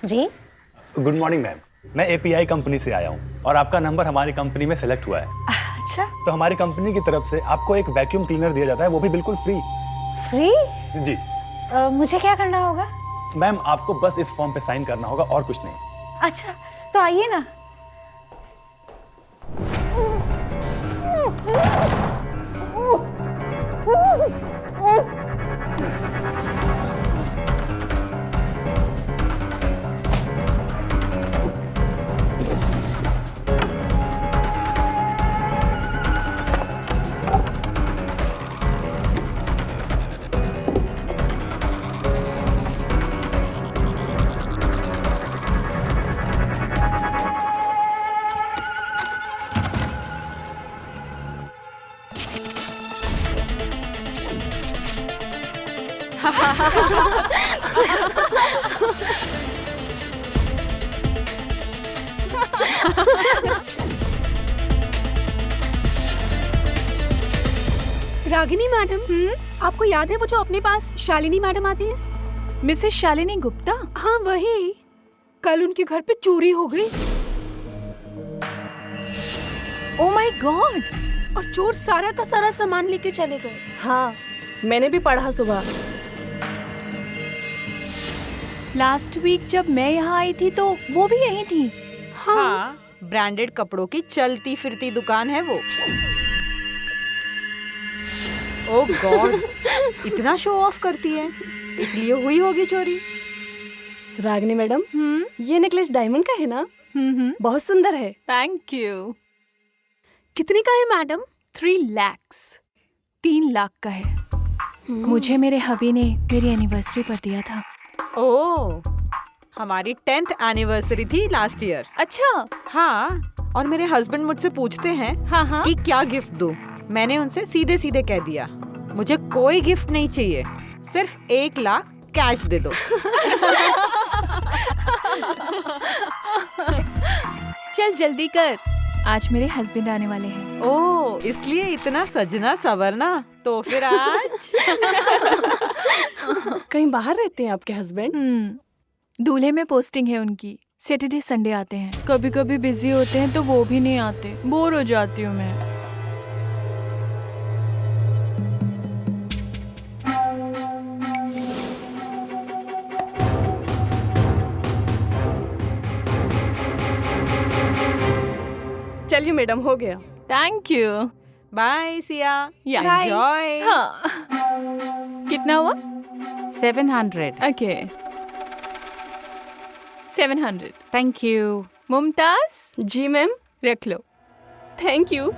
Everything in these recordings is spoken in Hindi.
जी। Good morning ma'am. मैं एपीआई कंपनी से आया हूँ और आपका नंबर हमारी कंपनी में सेलेक्ट हुआ है। अच्छा। तो हमारी कंपनी की तरफ से आपको एक वैक्यूम क्लीनर दिया जाता है, वो भी बिल्कुल फ्री। फ्री? जी मुझे क्या करना होगा? मैम, आपको बस इस फॉर्म पे साइन करना होगा और कुछ नहीं। अच्छा, तो आइए ना। रागिनी मैडम, आपको याद है वो जो अपने पास शालिनी मैडम आती है? मिसेस शालिनी गुप्ता? हाँ वही। कल उनके घर पे चोरी हो गई। Oh my God! और चोर सारा का सारा सामान लेके चले गए। हाँ, मैंने भी पढ़ा सुबह। लास्ट वीक जब मैं यहाँ आई थी तो वो भी यहीं थी। हाँ, ब्रांडेड कपड़ों की चलती फिरती दुकान है वो। ओह गॉड, इतना शो ऑफ करती है, इसलिए हुई होगी चोरी। रागिनी मैडम, ये नेकलेस डायमंड का है ना? बहुत सुंदर है। Thank you. कितने का है मैडम? 3 lakhs। 3 लाख का है। मुझे मेरे हबी ने मेरी एनिवर्सरी पर दिया था। ओह, हमारी 10th एनिवर्सरी थी लास्ट ईयर। अच्छा। हाँ, और मेरे हस्बैंड मुझसे पूछते हैं हाँ। कि क्या गिफ्ट दूं। मैंने उनसे सीधे सीधे कह दिया, मुझे कोई गिफ्ट नहीं चाहिए, सिर्फ 1 लाख कैश दे दो। चल जल्दी कर, आज मेरे हस्बैंड आने वाले हैं। ओह, इसलिए इतना सजना सवरना। तो फिर आज कहीं बाहर रहते हैं आपके हस्बैंड? दूल्हे में पोस्टिंग है उनकी। सैटरडे संडे आते हैं। कभी कभी बिजी होते हैं तो वो भी नहीं आते। बोर हो जाती हूँ मैं। चलिए मैडम, हो गया। Thank you. Bye Siya, Bye. Enjoy. हाँ। कितना हुआ? 700. Okay 700। Thank you. Mumtaz, ji ma'am. रख लो। Thank you.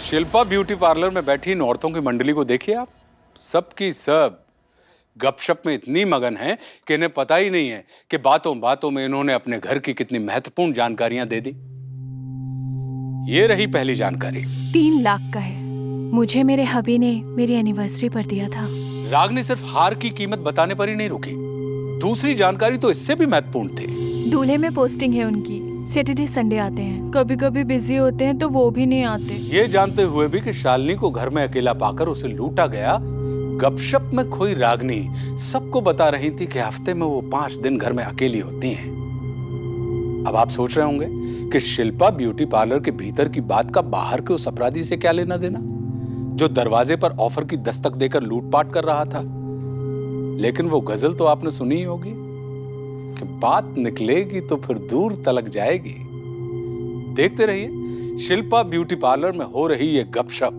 Shilpa beauty parlour में बैठी इन औरतों की मंडली को देखिए आप। सबकी सब गपशप में इतनी मगन है कि इन्हें पता ही नहीं है कि बातों बातों में इन्होंने अपने घर की कितनी महत्वपूर्ण जानकारियां दे दी। ये रही पहली जानकारी। 3 लाख का है। मुझे मेरे हबी ने मेरी एनिवर्सरी पर दिया था। रागनी सिर्फ हार की कीमत बताने पर ही नहीं रुकी, दूसरी जानकारी तो इससे भी महत्वपूर्ण थी। दूल्हे में पोस्टिंग है उनकी। सैटरडे संडे आते हैं। कभी कभी बिजी होते हैं तो वो भी नहीं आते। ये जानते हुए भी कि शालिनी को घर में अकेला पाकर उसे लूटा गया, गपशप में खोई रागनी सबको बता रही थी कि हफ्ते में वो 5 दिन घर में अकेली होती हैं। अब आप सोच रहे होंगे कि शिल्पा ब्यूटी पार्लर के भीतर की बात का बाहर के उस अपराधी से क्या लेना देना, जो दरवाजे पर ऑफर की दस्तक देकर लूटपाट कर रहा था। लेकिन वो गजल तो आपने सुनी ही होगी कि बात निकलेगी तो फिर दूर तलक जाएगी। देखते रहिए, शिल्पा ब्यूटी पार्लर में हो रही ये गपशप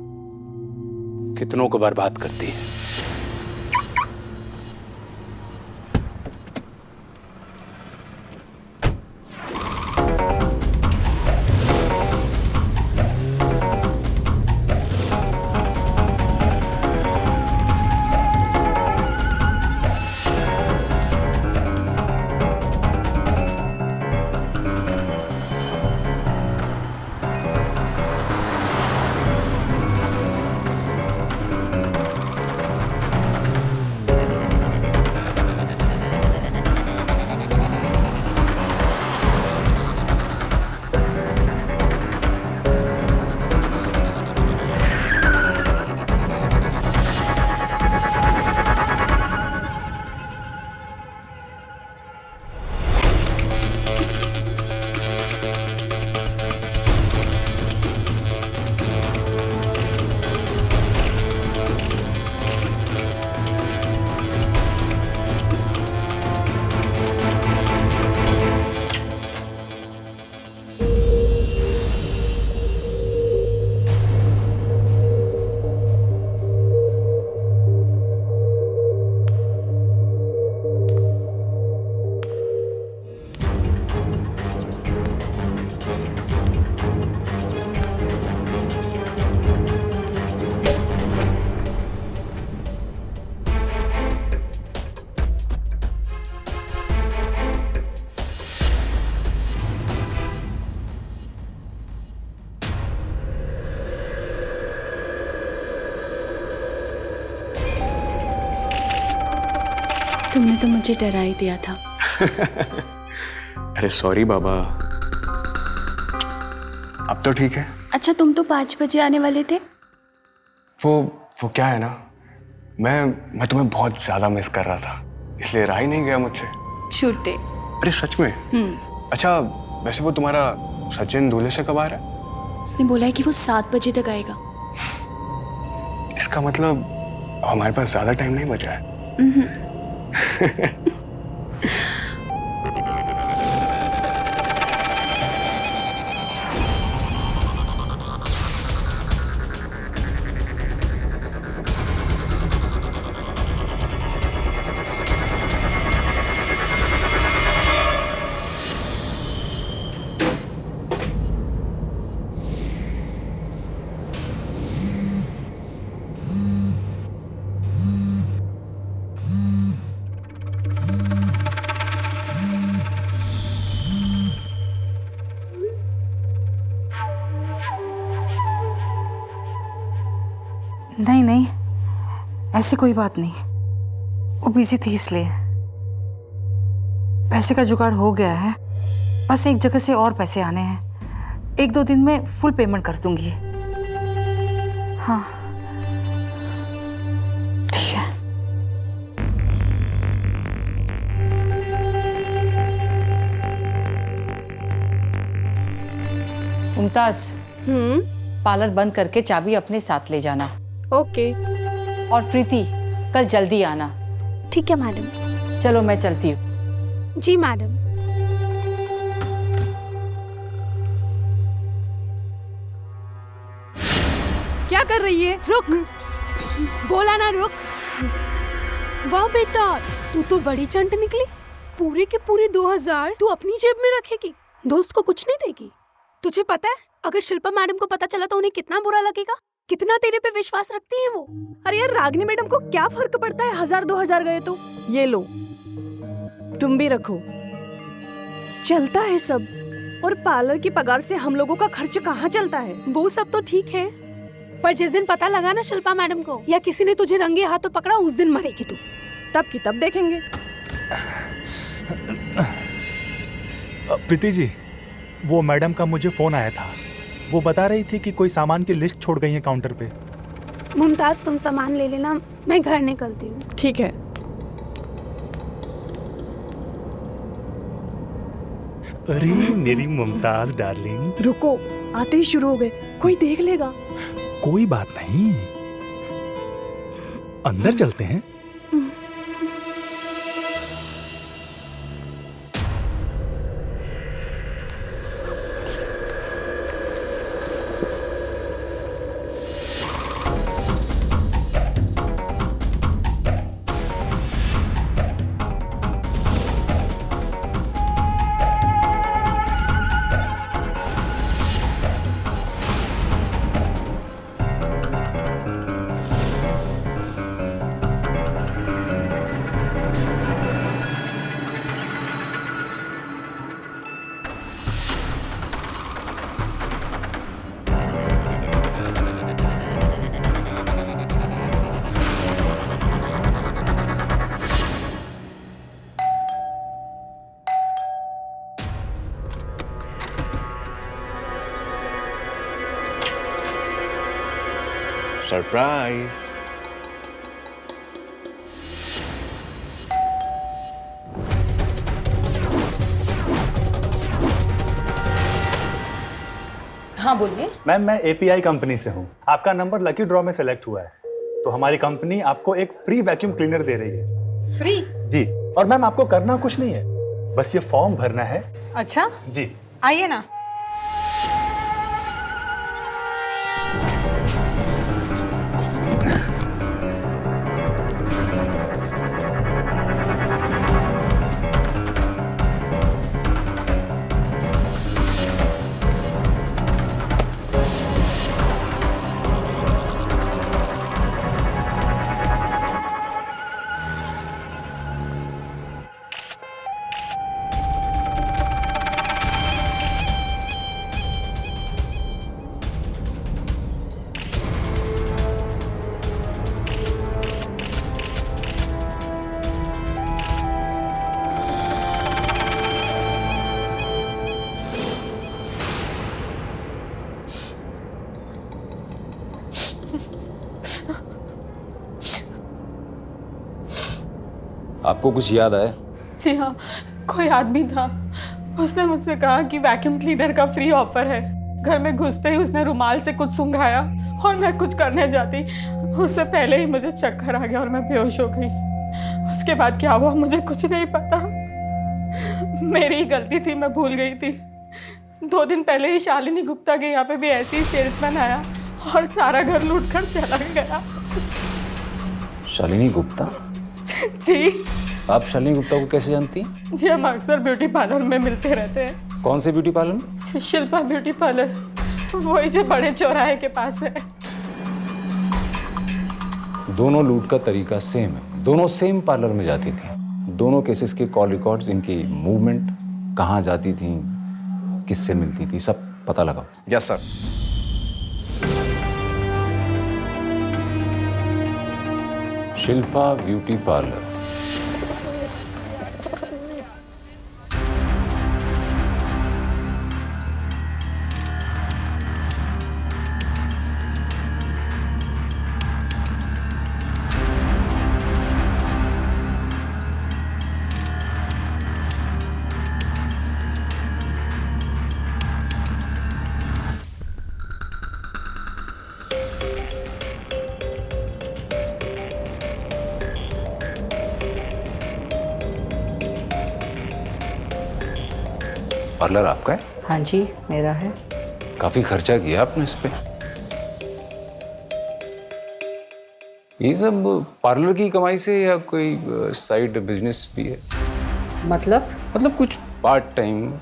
कितनों को बर्बाद करती है। तुमने तो मुझे डरा ही दिया था। अरे सॉरी बाबा, अब तो ठीक है। अच्छा, तुम तो 5 बजे आने वाले थे। वो क्या है ना, मैं तुम्हें बहुत ज्यादा मिस कर रहा था, इसलिए रहा ही नहीं गया मुझसे। छूटे। अरे सच में? अच्छा, वैसे वो तुम्हारा सचिन दूल्हे से कब आ रहा है? उसने बोला है कि वो 7 बजे तक आएगा। इसका मतलब हमारे पास ज्यादा टाइम नहीं बचा है। नहीं नहीं, ऐसी कोई बात नहीं, वो बिजी थी इसलिए। पैसे का जुगाड़ हो गया है, बस एक जगह से और पैसे आने हैं। 1-2 दिन में फुल पेमेंट कर दूंगी। हाँ ठीक है। मुमताज, पार्लर बंद करके चाबी अपने साथ ले जाना। ओके। और प्रीति, कल जल्दी आना। ठीक है मैडम। चलो मैं चलती हूँ। जी मैडम। क्या कर रही है? रुक, बोला ना रुक। वाह बेटा, तू तो बड़ी चंट निकली। पूरे के पूरे 2000 तू अपनी जेब में रखेगी, दोस्त को कुछ नहीं देगी। तुझे पता है अगर शिल्पा मैडम को पता चला तो उन्हें कितना बुरा लगेगा? कितना तेरे पे विश्वास रखती है वो। अरे यार, रागिनी मैडम को क्या फर्क पड़ता है, 1000-2000 गए तो। ये लो, तुम भी रखो, चलता है सब। और पार्लर की पगार से हम लोगों का खर्च कहाँ चलता है? वो सब तो ठीक है, पर जिस दिन पता लगा ना शिल्पा मैडम को या किसी ने तुझे रंगे हाथों पकड़ा, उस दिन मरेगी तू। तब की तब देखेंगे। प्रीति जी, वो मैडम का मुझे फोन आया था। वो बता रही थी कि कोई सामान की लिस्ट छोड़ गई है काउंटर पे। मुमताज, तुम सामान ले लेना, मैं घर निकलती हूँ। ठीक है। अरे मेरी मुमताज डार्लिंग। रुको, आते ही शुरू हो गए, कोई देख लेगा। कोई बात नहीं, अंदर चलते हैं। सरप्राइज। हाँ बोलिए। मैम, मैं एपीआई कंपनी से हूँ। आपका नंबर लकी ड्रॉ में सेलेक्ट हुआ है, तो हमारी कंपनी आपको एक फ्री वैक्यूम क्लीनर दे रही है। फ्री? जी। और मैम, आपको करना कुछ नहीं है, बस ये फॉर्म भरना है। अच्छा जी, आइए ना। आपको कुछ याद आया? जी हाँ, कोई आदमी था, उसने मुझसे कहा कि वैक्यूम क्लीनर का फ्री ऑफर है। घर में घुसते ही उसने रुमाल से कुछ सुंघाया और मैं कुछ करने जाती, उससे पहले ही मुझे चक्कर आ गया और मैं बेहोश हो गई। उसके बाद क्या हुआ मुझे कुछ नहीं पता, मेरी ही गलती थी, मैं भूल गई थी। 2 दिन पहले ही शालिनी गुप्ता के यहाँ पे भी ऐसे ही सेल्समैन आया और सारा घर लूट कर चला गया। शालिनी गुप्ता? जी। आप शालिनी गुप्ता को कैसे जानती हैं? जी हम अक्सर ब्यूटी पार्लर में मिलते रहते हैं। कौन से ब्यूटी पार्लर में? शिल्पा ब्यूटी पार्लर, वही जो बड़े चौराहे के पास है। दोनों लूट का तरीका सेम है, दोनों सेम पार्लर में जाती थी। दोनों केसेस के कॉल रिकॉर्ड्स, इनकी मूवमेंट, कहाँ जाती थी, किससे मिलती थी, सब पता लगाओ। Yes sir. Shilpa beauty parlour. Parlour आपका है? हाँ जी, मेरा है। काफी खर्चा किया आपने इस पे। ये सब पार्लर की कमाई से या कोई साइड बिजनेस भी है? मतलब कुछ पार्ट टाइम,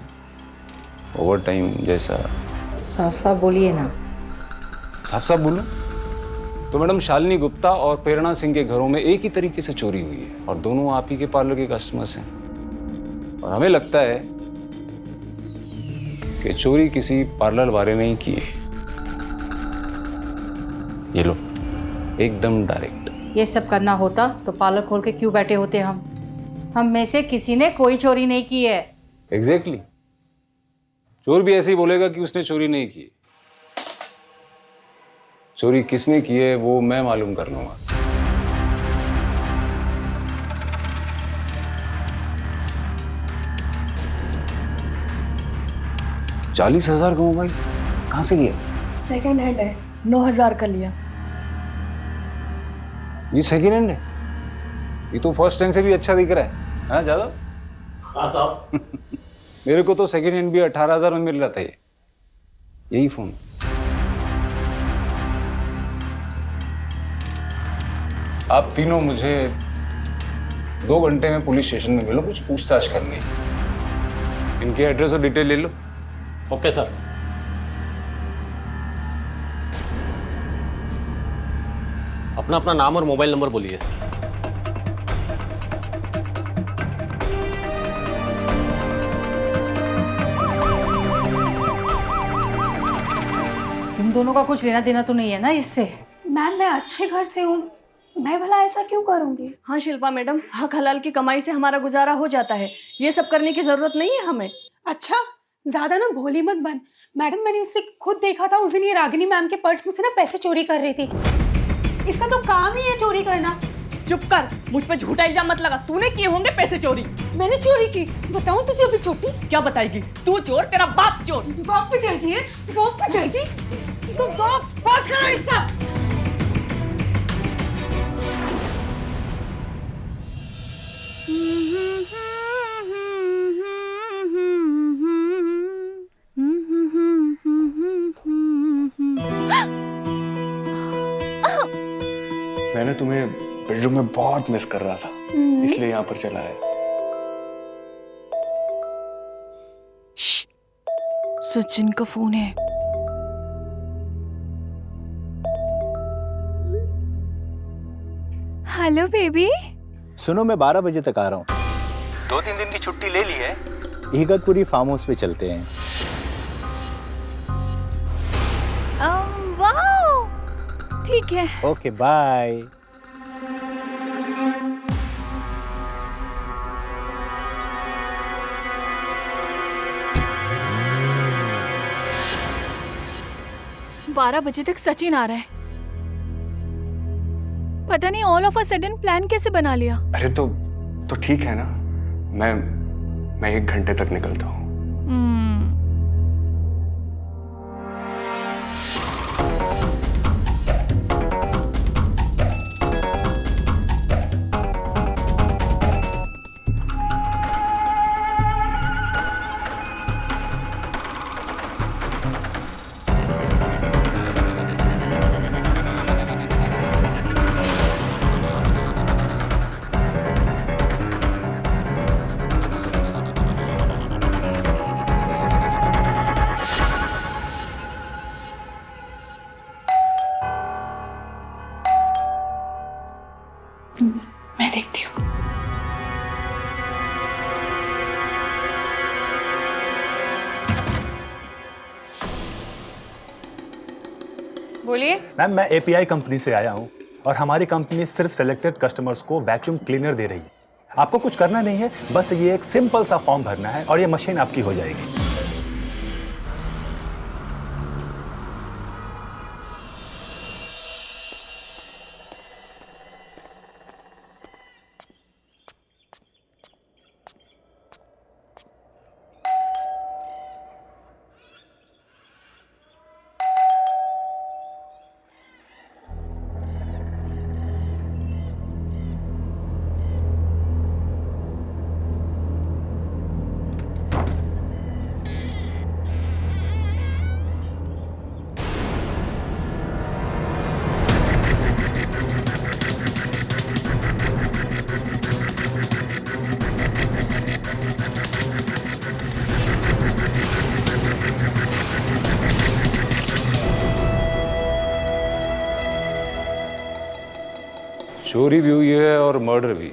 ओवर टाइम जैसा? साफ साफ बोलिए ना। साफ साफ बोलो तो मैडम, शालिनी गुप्ता और प्रेरणा सिंह के घरों में एक ही तरीके से चोरी हुई है और दोनों आप ही के पार्लर के कस्टमर्स हैं। और हमें लगता है कि चोरी किसी पार्लर वाले ने ही की है। ये लो, एकदम डायरेक्ट। ये सब करना होता तो पार्लर खोल के क्यों बैठे होते हम में से किसी ने कोई चोरी नहीं की है। एग्जैक्टली। चोर भी ऐसे ही बोलेगा कि उसने चोरी नहीं की। चोरी किसने की है वो मैं मालूम कर लूंगा। $40,000 का मोबाइल कहां से लिया? सेकंड हैंड है, 9,000 का लिया। ये सेकंड हैंड है? ये तो फर्स्ट हैंड से भी अच्छा दिख रहा है। हाँ जादव? हाँ साहब। मेरे को तो सेकंड हैंड भी 18,000 में मिल रहा था। यही फोन। आप तीनों मुझे 2 घंटे में पुलिस स्टेशन में मिलो, कुछ पूछताछ करनी है। इनके एड्रेस और डिटेल ले लो। Okay sir. अपना नाम और मोबाइल नंबर बोलिए। तुम दोनों का कुछ लेना देना तो नहीं है ना इससे? मैम मैं अच्छे घर से हूँ, मैं भला ऐसा क्यों करूँगी? हाँ शिल्पा मैडम, हक हलाल की कमाई से हमारा गुजारा हो जाता है, ये सब करने की जरूरत नहीं है हमें। अच्छा, ज्यादा ना भोली मत बन। मैडम मैंने उससे खुद देखा था, उस दिन ये रागिनी मैम के पर्स में से ना पैसे चोरी कर रही थी। इसका तो काम ही है चोरी करना। चुप कर, मुझ पे झूठा इल्जाम मत लगा। तूने किए होंगे पैसे चोरी। मैंने चोरी की? बताऊं तुझे अभी छोटी? क्या बताएगी? तू चोर, तेरा बाप चोर। बाप पे जाएगी है? बाप पे जाएगी? तो बात करो इसका। मैंने तुम्हें बेडरूम में बहुत मिस कर रहा था, इसलिए यहाँ पर चला है। सचिन का फोन है। Hello baby. सुनो, मैं 12 बजे तक आ रहा हूँ। 2-3 दिन की छुट्टी ले ली है, इगतपुरी फार्म हाउस पे चलते हैं। वाओ, ठीक है। Okay bye. बारह बजे तक सचिन आ रहा है। पता नहीं all of a sudden plan कैसे बना लिया। अरे तो ठीक है ना, मैं 1 घंटे तक निकलता हूँ। मैं देखती हूँ। बोलिए। मैम मैं एपीआई कंपनी से आया हूँ और हमारी कंपनी सिर्फ सिलेक्टेड कस्टमर्स को वैक्यूम क्लीनर दे रही है। आपको कुछ करना नहीं है, बस ये एक सिंपल सा फॉर्म भरना है और ये मशीन आपकी हो जाएगी। चोरी भी हुई है और मर्डर भी।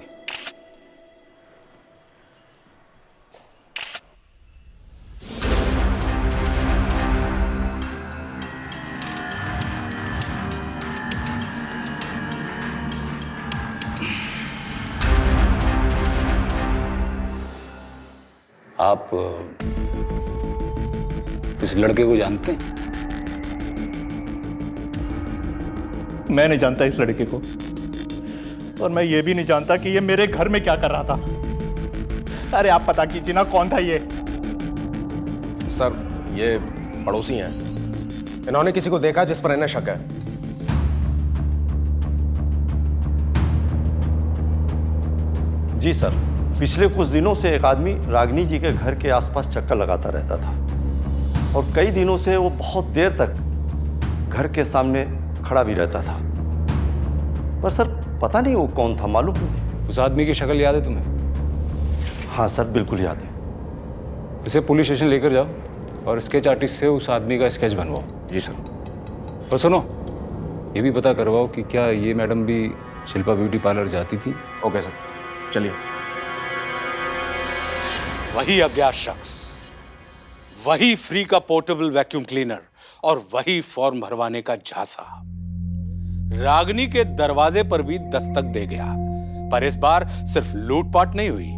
आप इस लड़के को जानते हैं? मैं नहीं जानता इस लड़के को, और मैं ये भी नहीं जानता कि ये मेरे घर में क्या कर रहा था। अरे आप पता कीजिए ना कौन था ये। सर ये पड़ोसी हैं, इन्होंने किसी को देखा जिस पर इन्हें शक है। जी सर, पिछले कुछ दिनों से एक आदमी रागिनी जी के घर के आसपास चक्कर लगाता रहता था और कई दिनों से वो बहुत देर तक घर के सामने खड़ा भी रहता था, पर सर पता नहीं वो कौन था, मालूम नहीं। उस आदमी की शक्ल याद है तुम्हें? हाँ सर बिल्कुल याद है। इसे पुलिस स्टेशन लेकर जाओ और स्केच आर्टिस्ट से उस आदमी का स्केच बनवाओ। जी सर। और सुनो, ये भी पता करवाओ कि क्या ये मैडम भी शिल्पा ब्यूटी पार्लर जाती थी। ओके सर, चलिए। वही अज्ञात शख्स, वही फ्री का पोर्टेबल वैक्यूम क्लीनर और वही फॉर्म भरवाने का झांसा रागिनी के दरवाजे पर भी दस्तक दे गया। पर इस बार सिर्फ लूटपाट नहीं हुई,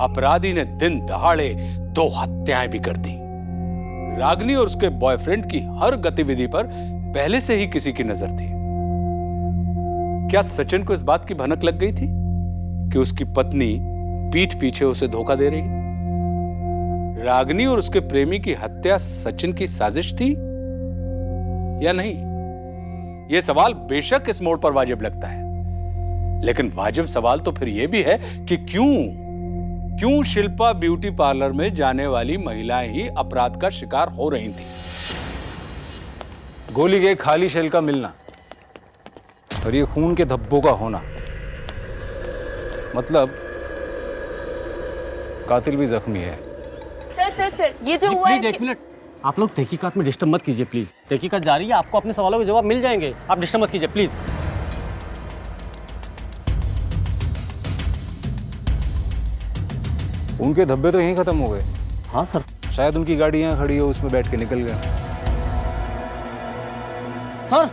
अपराधी ने दिन दहाड़े 2 हत्याएं भी कर दी। रागिनी और उसके बॉयफ्रेंड की हर गतिविधि पर पहले से ही किसी की नजर थी। क्या सचिन को इस बात की भनक लग गई थी कि उसकी पत्नी पीठ पीछे उसे धोखा दे रही? रागिनी और उसके प्रेमी की हत्या सचिन की साजिश थी या नहीं? यह सवाल बेशक इस मोड़ पर वाजिब लगता है, लेकिन वाजिब सवाल तो फिर यह भी है कि क्यों शिल्पा ब्यूटी पार्लर में जाने वाली महिलाएं ही अपराध का शिकार हो रही थी? गोली के खाली शेल का मिलना और ये खून के धब्बों का होना, मतलब कातिल भी जख्मी है। सर ये जो हुआ प्लीज 1 मिनट, आप लोग तहकीकात में डिस्टर्ब मत कीजिए प्लीज। तहकीकात जारी है, आपको अपने सवालों के जवाब मिल जाएंगे, आप डिस्टर्ब मत कीजिए प्लीज। उनके धब्बे तो यहीं खत्म हो गए। हाँ सर। शायद उनकी गाड़ी यहाँ खड़ी हो, उसमें बैठ के निकल गया। सर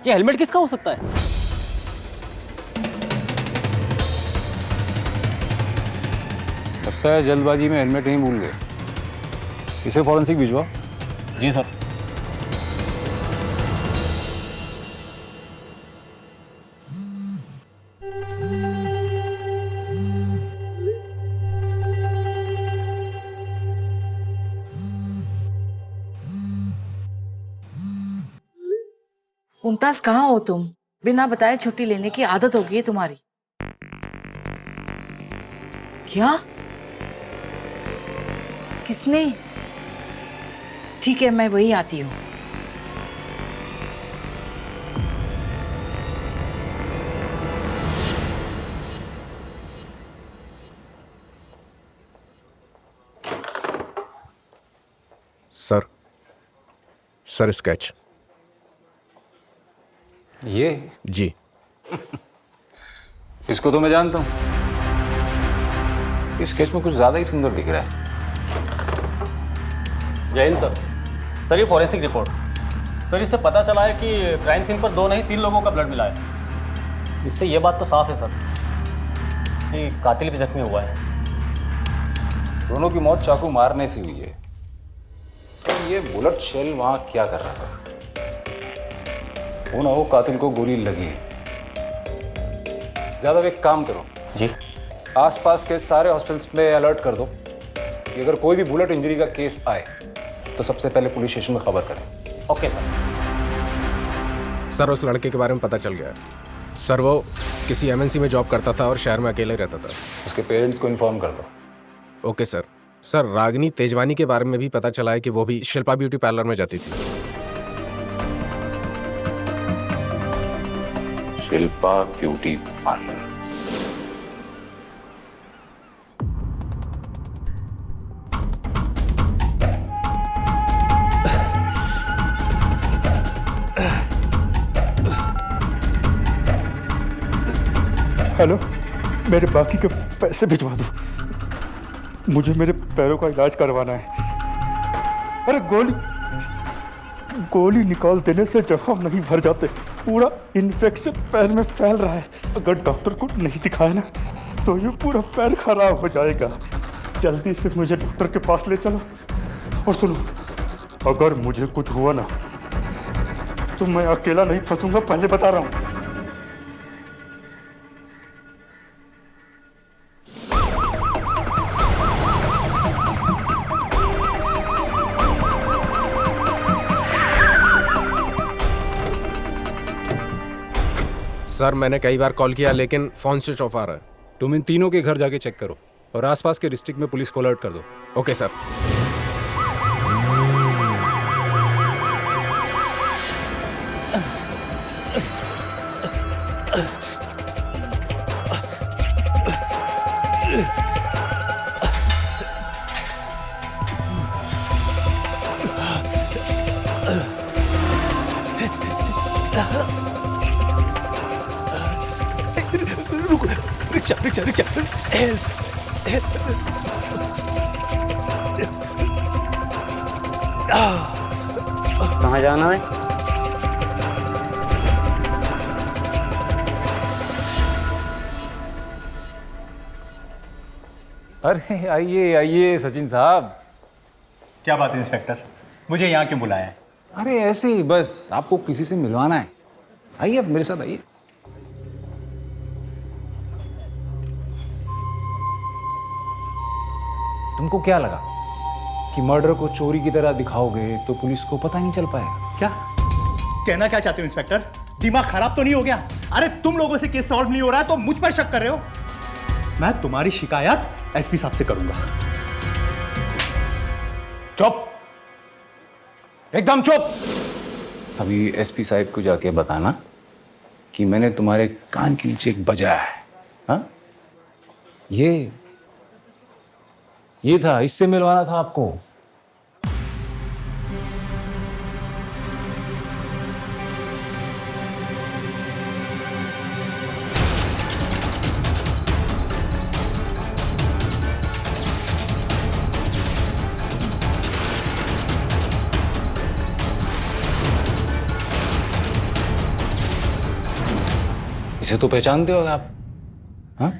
ये हेलमेट किसका हो सकता है? लगता है जल्दबाजी में हेलमेट नहीं भूल गए। इसे फॉरेंसिक भिजवाओ। जी सर। मुमताज कहाँ हो तुम? बिना बताए छुट्टी लेने की आदत हो गई है तुम्हारी। क्या? किसने? ठीक है, मैं वही आती हूँ। Sir sketch. ये जी। इसको तो मैं जानता हूँ। इस स्केच में कुछ ज्यादा ही सुंदर दिख रहा है। जय हिंद सर। सर ये फॉरेंसिक रिपोर्ट। सर इससे पता चला है कि क्राइम सीन पर 2 नहीं 3 लोगों का ब्लड मिला है। इससे ये बात तो साफ है सर कि कातिल भी जख्मी हुआ है। दोनों की मौत चाकू मारने से हुई है। तो ये बुलेट शेल वहां क्या कर रहा था? हो ना हो कातिल को गोली लगी है। ज्यादा एक काम करो जी, आसपास के सारे हॉस्पिटल्स में अलर्ट कर दो कि अगर कोई भी बुलेट इंजरी का केस आए तो सबसे पहले पुलिस स्टेशन में खबर करें। Okay sir. सर उस लड़के के बारे में पता चल गया है। सर वो किसी एमएनसी में जॉब करता था और शहर में अकेले रहता था। उसके पेरेंट्स को इन्फॉर्म कर दो। Okay sir. Sir Ragini Tejwani के बारे में भी पता चला है कि वो भी शिल्पा ब्यूटी पार्लर में जाती थी। Shilpa beauty parlour. हेलो, मेरे बाकी के पैसे भिजवा दो। मुझे मेरे पैरों का इलाज करवाना है। अरे गोली निकाल देने से जख्म नहीं भर जाते, पूरा इन्फेक्शन पैर में फैल रहा है। अगर डॉक्टर को नहीं दिखाया ना तो ये पूरा पैर खराब हो जाएगा। जल्दी से मुझे डॉक्टर के पास ले चलो। और सुनो, अगर मुझे कुछ हुआ ना तो मैं अकेला नहीं फंसूंगा, पहले बता रहा हूँ। सर मैंने कई बार कॉल किया लेकिन फोन स्विच ऑफ आ रहा है। तुम इन तीनों के घर जाके चेक करो और आसपास के डिस्ट्रिक्ट में पुलिस को अलर्ट कर दो। Okay sir. Rickshaw rickshaw rickshaw. कहाँ जाना है? अरे आइए आइए सचिन साहब। क्या बात है इंस्पेक्टर, मुझे यहाँ क्यों बुलाया है? अरे ऐसे ही बस आपको किसी से मिलवाना है। आइए आप मेरे साथ आइए। तुमको क्या लगा कि मर्डर को चोरी की तरह दिखाओगे तो पुलिस को पता नहीं चल पाएगा? क्या कहना क्या चाहते हो इंस्पेक्टर? दिमाग खराब तो नहीं हो गया? अरे तुम लोगों से केस सॉल्व नहीं हो रहा है तो मुझ पर शक कर रहे हो? मैं तुम्हारी शिकायत एसपी साहब से करूंगा। चुप, एकदम चुप। अभी एसपी साहब को जाके बताना कि मैंने तुम्हारे कान के नीचे एक बजाया है। हाँ, ये था, इससे मिलवाना था आपको। इसे तो पहचानते हो आप? हाँ,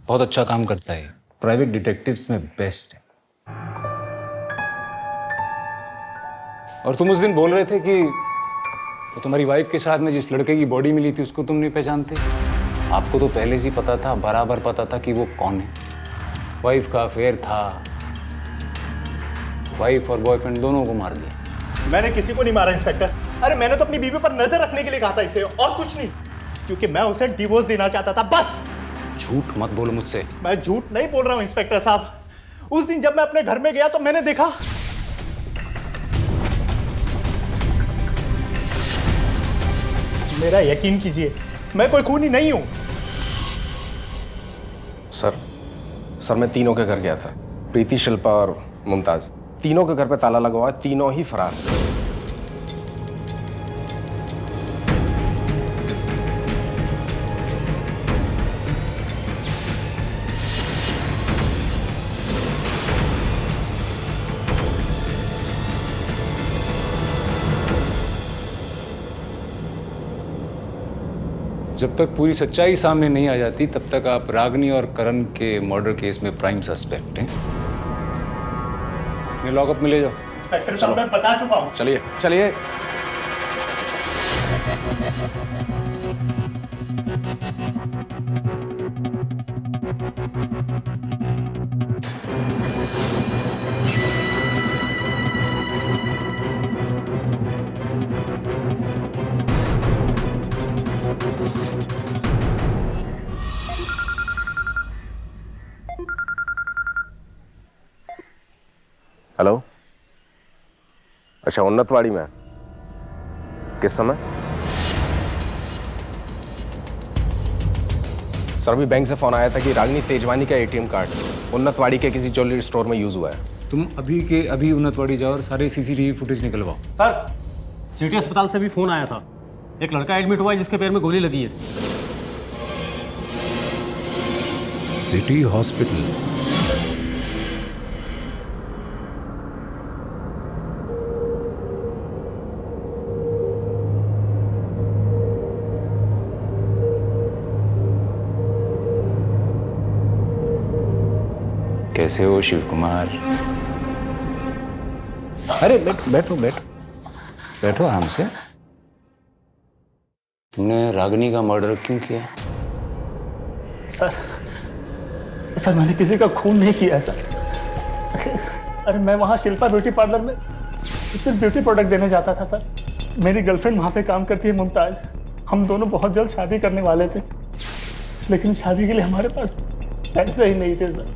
बहुत अच्छा काम करता है, प्राइवेट डिटेक्टिव्स में बेस्ट है। और तुम उस दिन बोल रहे थे कि तो तुम्हारी वाइफ के साथ में जिस लड़के की बॉडी मिली थी उसको तुम नहीं पहचानते। आपको तो पहले से पता था, बराबर पता था कि वो कौन है। वाइफ का अफेयर था, वाइफ और बॉयफ्रेंड दोनों को मार दिया। मैंने किसी को नहीं मारा इंस्पेक्टर। अरे मैंने तो अपनी बीवी पर नजर रखने के लिए कहा था इसे, और कुछ नहीं, क्योंकि मैं उसे डिवोर्स देना चाहता था, बस। झूठ मत बोलो मुझसे। मैं झूठ नहीं बोल रहा हूं इंस्पेक्टर साहब। उस दिन जब मैं अपने घर में गया तो मैंने देखा, मेरा यकीन कीजिए, मैं कोई खूनी नहीं हूं। सर मैं तीनों के घर गया था, प्रीति, शिल्पा और मुमताज। तीनों के घर पे ताला लगा हुआ है, तीनों ही फरार हैं। जब तक पूरी सच्चाई सामने नहीं आ जाती तब तक आप रागनी और करण के मर्डर केस में प्राइम सस्पेक्ट हैं। मैं लॉकअप में ले जाओ। इंस्पेक्टर साहब मैं बता चुका हूं। चलिए चलिए। हेलो, अच्छा उन्नतवाड़ी में, किस समय? सर अभी बैंक से फोन आया था कि रागनी तेजवानी का एटीएम कार्ड उन्नतवाड़ी के किसी ज्वेलरी स्टोर में यूज हुआ है। तुम अभी के अभी उन्नतवाड़ी जाओ और सारे सीसीटीवी फुटेज निकलवाओ। सर सिटी अस्पताल से भी फोन आया था, एक लड़का एडमिट हुआ है जिसके पैर में गोली लगी है। City hospital? कैसे हो शिव कुमार? अरे बैठो बैठो बैठो बैठो आराम से। तुमने रागनी का मर्डर क्यों किया? सर मैंने किसी का खून नहीं किया है सर। अरे मैं वहाँ शिल्पा ब्यूटी पार्लर में सिर्फ ब्यूटी प्रोडक्ट देने जाता था सर। मेरी गर्लफ्रेंड वहाँ पे काम करती है मुमताज। हम दोनों बहुत जल्द शादी करने वाले थे, लेकिन शादी के लिए हमारे पास पैसे ही नहीं थे सर।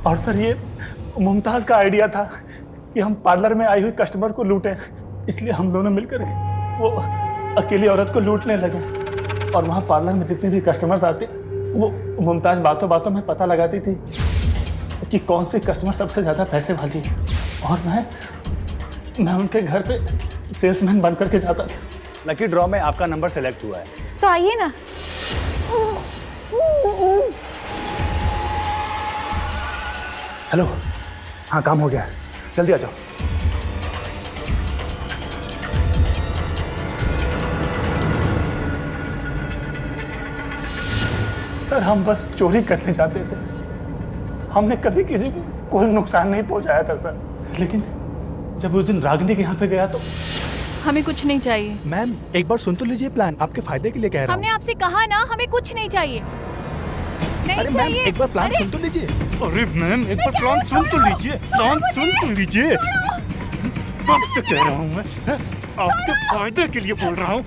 और सर ये मुमताज का आइडिया था कि हम पार्लर में आई हुई कस्टमर को लूटें, इसलिए हम दोनों मिलकर वो अकेली औरत को लूटने लगे। और वहाँ पार्लर में जितने भी कस्टमर्स आते वो मुमताज बातों बातों में पता लगाती थी कि कौन सी कस्टमर सबसे ज़्यादा पैसे वाली है, और मैं उनके घर पे सेल्समैन बन करके जाता था। लकी ड्रॉ में आपका नंबर सेलेक्ट हुआ है, तो आइए ना। हेलो, हाँ काम हो गया, जल्दी आ जाओ। सर हम बस चोरी करने जाते थे, हमने कभी किसी को कोई नुकसान नहीं पहुंचाया था सर। लेकिन जब उस दिन रागनी के यहाँ पे गया तो हमें कुछ नहीं चाहिए। मैम एक बार सुन तो लीजिए, प्लान आपके फायदे के लिए कह रहा हूँ। हमने आपसे कहा ना, हमें कुछ नहीं चाहिए। नहीं अरे चाहिए। मैम एक बार प्लान सुन तो लीजिए। अरे मैम एक बार प्लान सुन तो लीजिए, प्लान सुन तो लीजिए। कब से कह रहा हूँ मैं, आपके फायदे के लिए बोल रहा हूँ।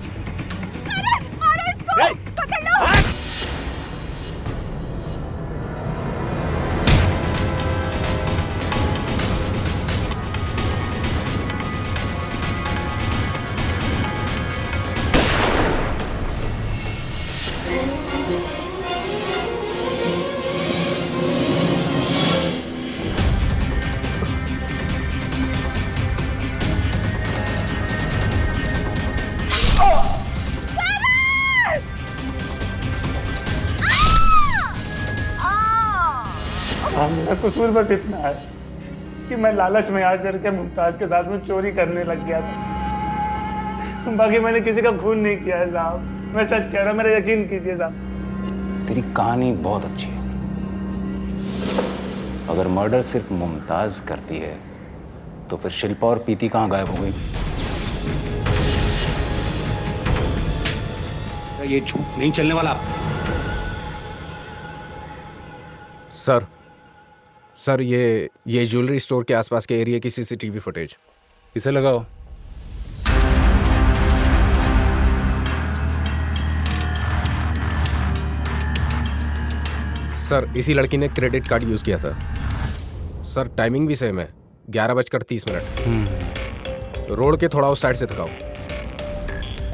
मेरा कसूर बस इतना है कि मैं लालच में आकर के मुमताज के साथ में चोरी करने लग गया था। बाकी मैंने किसी का खून नहीं किया है साहब, मैं सच कह रहा हूं, मेरा यकीन कीजिए साहब। तेरी कहानी बहुत अच्छी है। अगर मर्डर सिर्फ मुमताज करती है तो फिर शिल्पा और प्रीति कहाँ गायब हो गई? ये झूठ नहीं चलने वाला। सर ये ज्वेलरी स्टोर के आसपास के एरिया की सीसीटीवी फुटेज इसे लगाओ। सर इसी लड़की ने क्रेडिट कार्ड यूज़ किया था। सर टाइमिंग भी सेम है, 11:30। रोड के थोड़ा उस साइड से दिखाओ।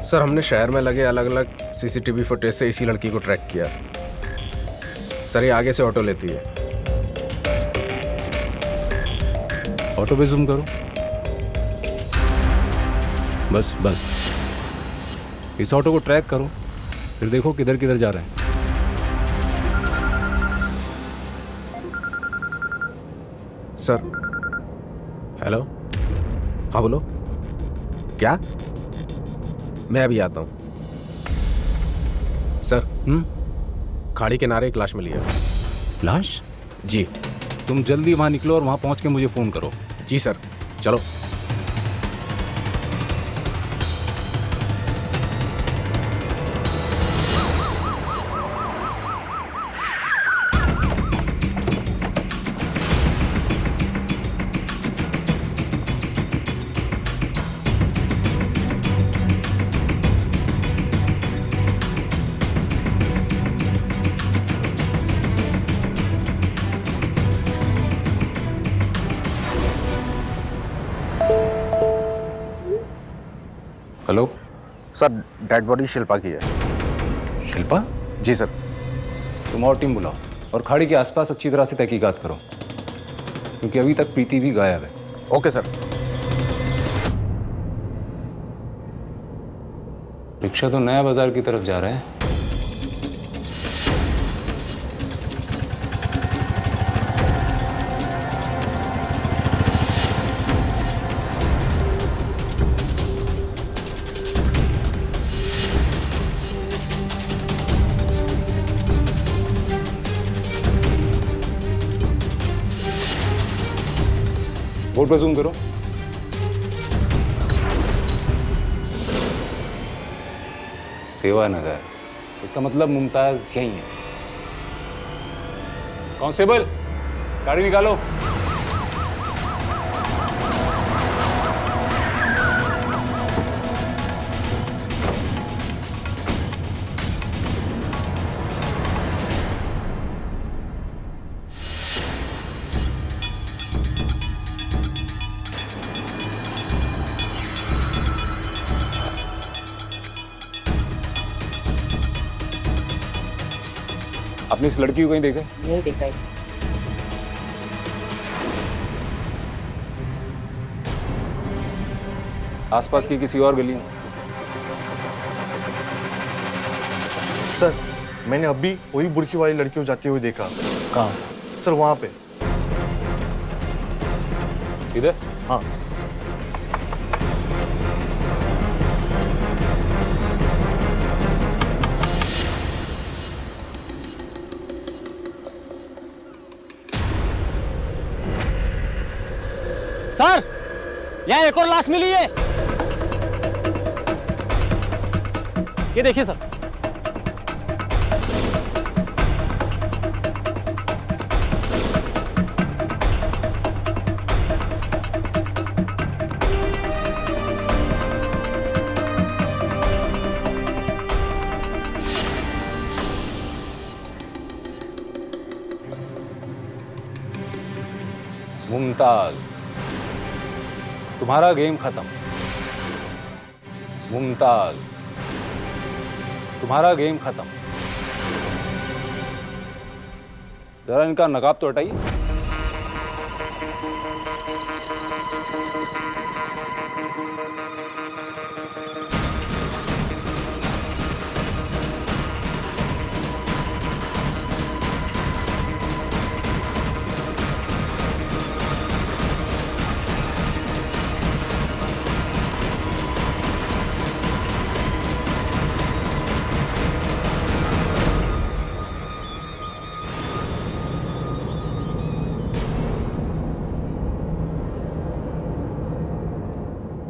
सर हमने शहर में लगे अलग अलग सीसीटीवी फुटेज से इसी लड़की को ट्रैक किया। सर ये आगे से ऑटो लेती है। ऑटो पे जूम करो। बस बस, इस ऑटो को ट्रैक करो, फिर देखो किधर किधर जा रहा है। सर हेलो, हाँ बोलो। क्या? मैं अभी आता हूँ। सर खाड़ी किनारे एक लाश मिली है। लाश? जी। तुम जल्दी वहाँ निकलो और वहाँ पहुँच के मुझे फ़ोन करो। जी सर, चलो। Hello sir, dead body Shilpa की है। शिल्पा? जी सर। तुम और टीम बुलाओ और खाड़ी के आसपास अच्छी तरह से तहकीकात करो, क्योंकि अभी तक प्रीति भी गायब है। Okay sir. रिक्शा तो नया बाजार की तरफ जा रहा है। बोर्ड पर जूम करो। सेवा नगर, इसका मतलब मुमताज यही है। कांस्टेबल, गाड़ी निकालो। आपने इस लड़की को कहीं देखा? नहीं देखा है। आसपास की किसी और गली में? सर मैंने अभी वही बुर्की वाली लड़की को जाती हुई देखा। कहाँ? सर वहाँ पे। इधर? हाँ। सर, यहाँ एक और लाश मिली है। ये देखिए सर। मुमताज, तुम्हारा गेम खत्म। मुमताज, तुम्हारा गेम खत्म। जरा इनका नकाब तो हटाइए।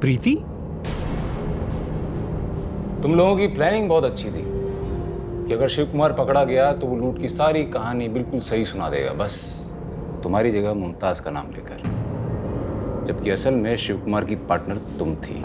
प्रीति? तुम लोगों की प्लानिंग बहुत अच्छी थी कि अगर शिव कुमार पकड़ा गया तो वो लूट की सारी कहानी बिल्कुल सही सुना देगा, बस तुम्हारी जगह मुमताज का नाम लेकर, जबकि असल में शिव कुमार की पार्टनर तुम थी।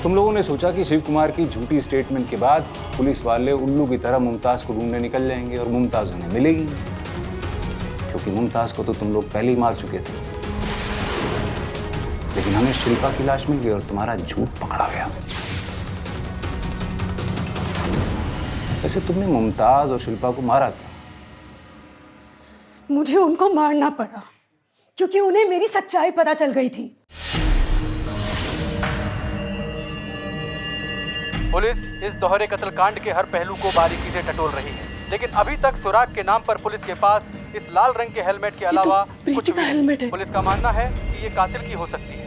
तुम लोगों ने सोचा कि शिव कुमार की झूठी स्टेटमेंट के बाद पुलिस वाले उल्लू की तरह मुमताज को ढूंढने निकल जाएंगे और मुमताज उन्हें मिलेगी, क्योंकि मुमताज को तो तुम लोग पहले ही मार चुके थे। लेकिन हमें शिल्पा की लाश मिल गई और तुम्हारा झूठ पकड़ा गया। वैसे तुमने मुमताज और शिल्पा को मारा क्यों? मुझे उनको मारना पड़ा क्योंकि उन्हें मेरी सच्चाई पता चल गई थी। पुलिस इस दोहरे कत्लकांड के हर पहलू को बारीकी से टटोल रही है, लेकिन अभी तक सुराग के नाम पर पुलिस के पास इस लाल रंग के हेलमेट के अलावा कुछ भी नहीं। पुलिस का मानना है कि ये कातिल की हो सकती है।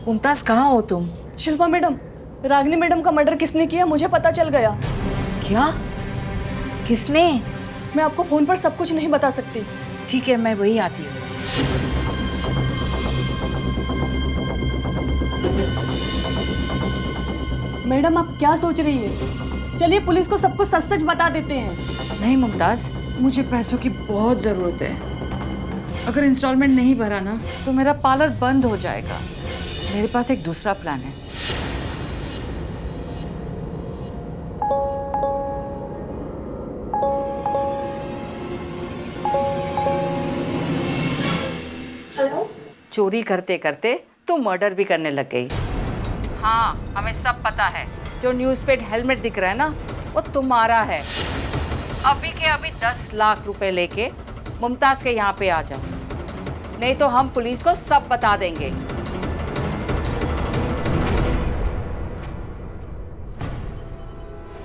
मुमताज कहाँ हो तुम? शिल्पा मैडम, रागिनी मैडम का मर्डर किसने किया मुझे पता चल गया। क्या? किसने? मैं आपको फोन पर सब कुछ नहीं बता सकती। ठीक है, मैं वही आती हूँ। मैडम आप क्या सोच रही है? चलिए पुलिस को सब कुछ सच सच बता देते हैं। नहीं मुमताज, मुझे पैसों की बहुत ज़रूरत है। अगर इंस्टॉलमेंट नहीं भरा ना तो मेरा पार्लर बंद हो जाएगा। मेरे पास एक दूसरा प्लान है। हेलो? चोरी करते करते तुम मर्डर भी करने लग गई। हाँ, हमें सब पता है। जो न्यूज़ पे हेलमेट दिख रहा है ना, वो तुम्हारा है। अभी के अभी 10 लाख रुपए लेके मुमताज के यहाँ पे आ जाओ, नहीं तो हम पुलिस को सब बता देंगे।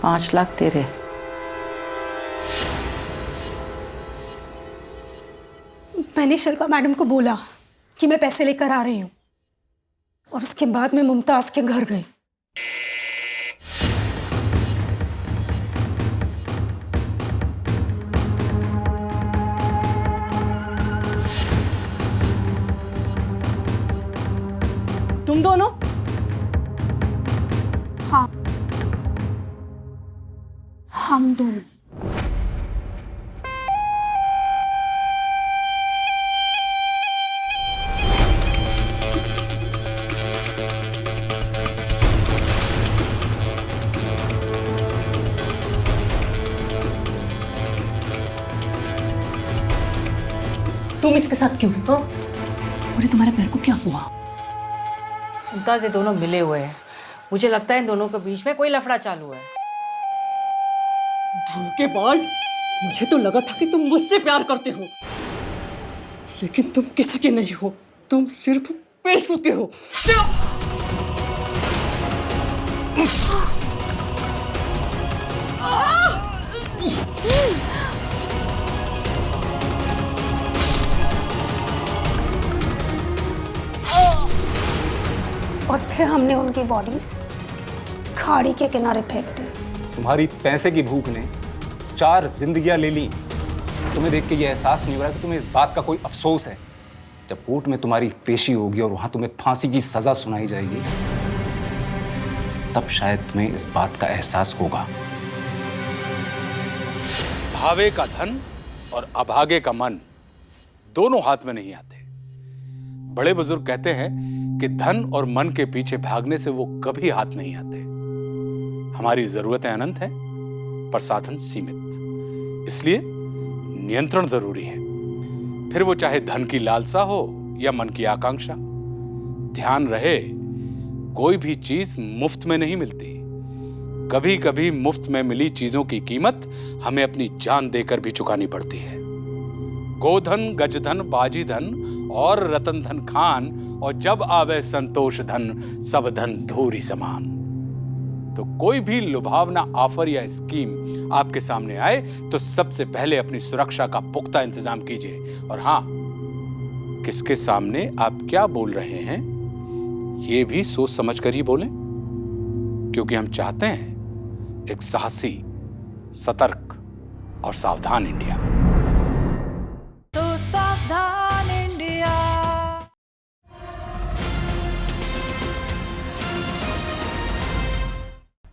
$5 लाख तेरे। मैंने शिल्पा मैडम को बोला कि मैं पैसे लेकर आ रही हूँ और उसके बाद मैं मुमताज के घर गई। तुम दोनों? हाँ, हम दोनों। तुम इसके साथ क्यों? और तुम्हारे पैर को क्या हुआ? मुमताज, ये दोनों मिले हुए हैं। मुझे लगता है इन दोनों के बीच में कोई लफड़ा चालू है। धोखेबाज! मुझे तो लगा था कि तुम मुझसे प्यार करते हो, लेकिन तुम किसी के नहीं हो। तुम सिर्फ पैसों के हो। और फिर हमने उनकी बॉडीज खाड़ी के किनारे फेंक दी। तुम्हारी पैसे की भूख ने 4 जिंदगियां ले ली। तुम्हें देख के ये एहसास नहीं हो रहा कि तुम्हें इस बात का कोई अफसोस है? जब कोर्ट में तुम्हारी पेशी होगी और वहां तुम्हें फांसी की सजा सुनाई जाएगी, तब शायद तुम्हें इस बात का एहसास होगा। भावे का धन और अभागे का मन दोनों हाथ में नहीं आते। बड़े बुजुर्ग कहते हैं कि धन और मन के पीछे भागने से वो कभी हाथ नहीं आते। हमारी जरूरतें अनंत हैं, पर साधन सीमित। इसलिए नियंत्रण जरूरी है, फिर वो चाहे धन की लालसा हो या मन की आकांक्षा। ध्यान रहे, कोई भी चीज मुफ्त में नहीं मिलती। कभी कभी मुफ्त में मिली चीजों की कीमत हमें अपनी जान देकर भी चुकानी पड़ती है। गोधन, गजधन, बाजी धन और रतन धन खान, और जब आवे संतोष धन, सब धन धूरी समान। तो कोई भी लुभावना ऑफर या स्कीम आपके सामने आए तो सबसे पहले अपनी सुरक्षा का पुख्ता इंतजाम कीजिए। और हाँ, किसके सामने आप क्या बोल रहे हैं ये भी सोच समझ कर ही बोलें, क्योंकि हम चाहते हैं एक साहसी, सतर्क और सावधान इंडिया। तो सावधान